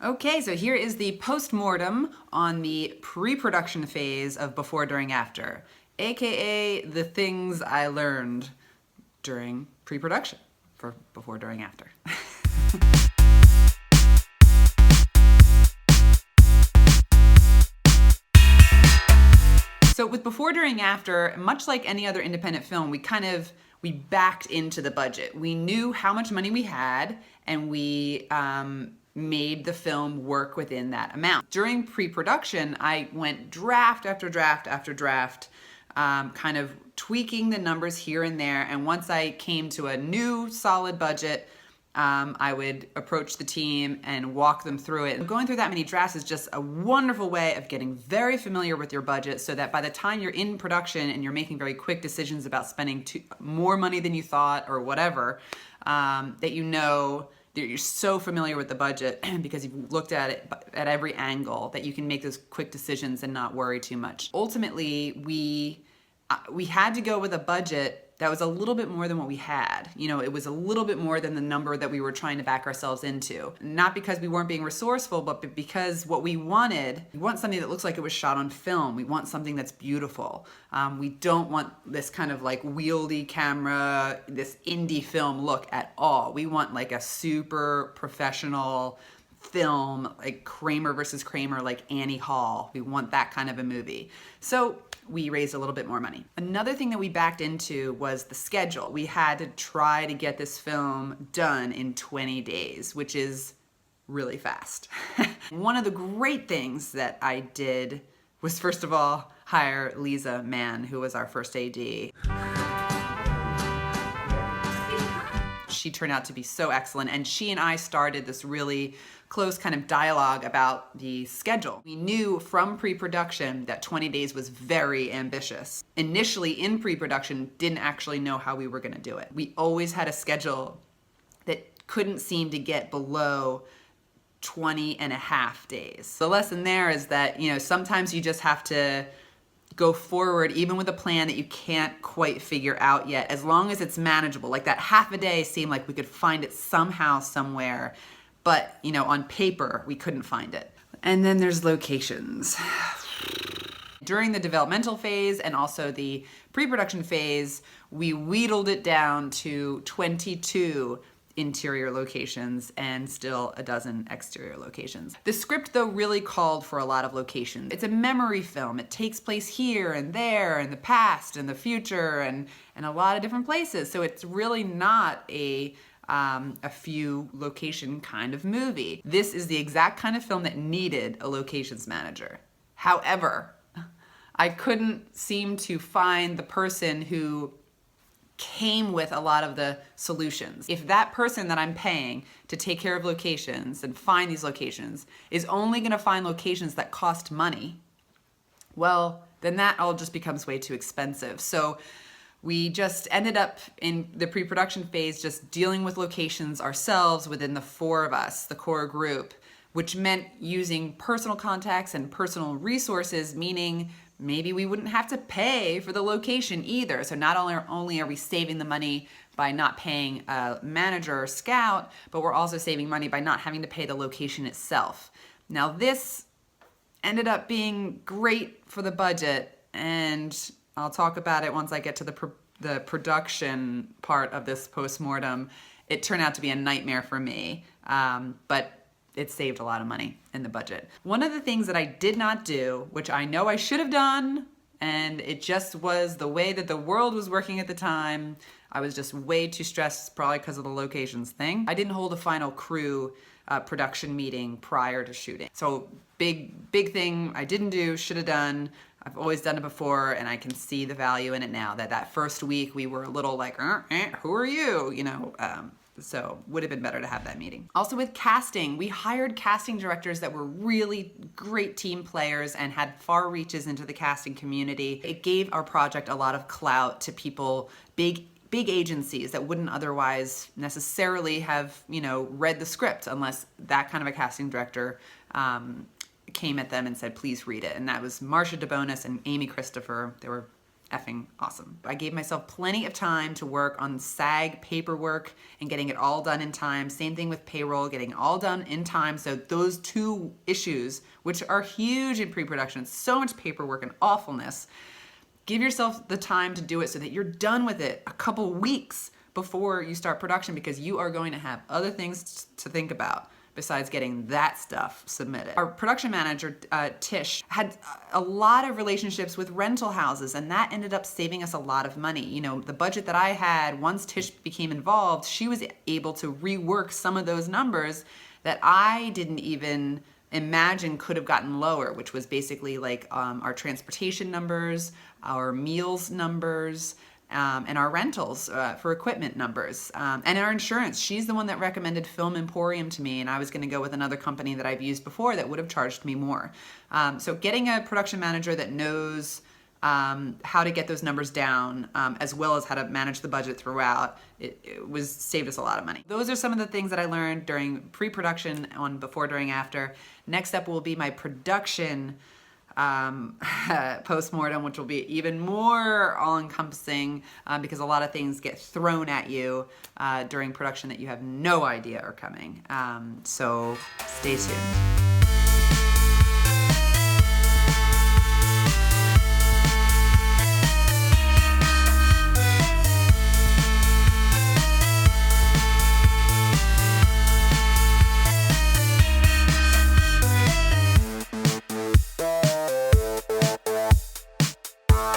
Okay, so here is the post-mortem on the pre-production phase of Before, During, After, aka the things I learned during pre-production for Before, During, After. So with Before, During, After, much like any other independent film, we backed into the budget. We knew how much money we had, and we made the film work within that amount. During pre-production, I went draft after draft after draft, kind of tweaking the numbers here and there, and once I came to a new solid budget, I would approach the team and walk them through it. Going through that many drafts is just a wonderful way of getting very familiar with your budget so that by the time you're in production and you're making very quick decisions about spending more money than you thought or whatever, that you know that you're so familiar with the budget because you've looked at it at every angle that you can make those quick decisions and not worry too much. Ultimately, we had to go with a budget that was a little bit more than what we had. You know, it was a little bit more than the number that we were trying to back ourselves into. Not because we weren't being resourceful, but because what we want something that looks like it was shot on film. We want something that's beautiful. We don't want this kind of like wieldy camera, this indie film look at all. We want like a super professional film, like Kramer versus Kramer, like Annie Hall. We want that kind of a movie. So we raised a little bit more money. Another thing that we backed into was the schedule. We had to try to get this film done in 20 days, which is really fast. One of the great things that I did was, first of all, hire Lisa Mann, who was our first AD. She turned out to be so excellent, and she and I started this really close kind of dialogue about the schedule. We knew from pre-production that 20 days was very ambitious. Initially in pre-production, didn't actually know how we were gonna do it. We always had a schedule that couldn't seem to get below 20 and a half days. The lesson there is that, you know, sometimes you just have to go forward even with a plan that you can't quite figure out yet, as long as it's manageable. Like that half a day seemed like we could find it somehow, somewhere, but you know, on paper, we couldn't find it. And then there's locations. During the developmental phase and also the pre-production phase, we wheedled it down to 22 interior locations and still a dozen exterior locations. The script, though, really called for a lot of locations. It's a memory film. It takes place here and there, in the past and the future, and a lot of different places. So it's really not a few location kind of movie. This is the exact kind of film that needed a locations manager. However, I couldn't seem to find the person who came with a lot of the solutions. If that person that I'm paying to take care of locations and find these locations is only gonna find locations that cost money, well, then that all just becomes way too expensive. So we just ended up in the pre-production phase just dealing with locations ourselves within the four of us, the core group, which meant using personal contacts and personal resources, meaning maybe we wouldn't have to pay for the location either. So not only are we saving the money by not paying a manager or scout, but we're also saving money by not having to pay the location itself. Now this ended up being great for the budget, and I'll talk about it once I get to the production part of this post-mortem. It turned out to be a nightmare for me, but it saved a lot of money in the budget. One of the things that I did not do, which I know I should have done, and it just was the way that the world was working at the time, I was just way too stressed, probably because of the locations thing. I didn't hold a final crew production meeting prior to shooting. So big thing I didn't do, should have done. I've always done it before, and I can see the value in it now. That first week we were a little like, who are you? You know, so would have been better to have that meeting. Also with casting, we hired casting directors that were really great team players and had far reaches into the casting community. It gave our project a lot of clout to people, big agencies that wouldn't otherwise necessarily have, you know, read the script unless that kind of a casting director came at them and said, please read it. And that was Marsha DeBonis and Amy Christopher. They were effing awesome. I gave myself plenty of time to work on SAG paperwork and getting it all done in time. Same thing with payroll, getting it all done in time. So those two issues, which are huge in pre-production, so much paperwork and awfulness, give yourself the time to do it so that you're done with it a couple weeks before you start production, because you are going to have other things to think about besides getting that stuff submitted. Our production manager, Tish, had a lot of relationships with rental houses, and that ended up saving us a lot of money. You know, the budget that I had, once Tish became involved, she was able to rework some of those numbers that I didn't even imagine could have gotten lower, which was basically like our transportation numbers, our meals numbers, and our rentals for equipment numbers, and our insurance. She's the one that recommended Film Emporium to me, and I was going to go with another company that I've used before that would have charged me more. So getting a production manager that knows how to get those numbers down, as well as how to manage the budget throughout, it was saved us a lot of money. Those are some of the things that I learned during pre-production, on before, during, after. Next up will be my production post-mortem, which will be even more all-encompassing, because a lot of things get thrown at you during production that you have no idea are coming. So stay tuned.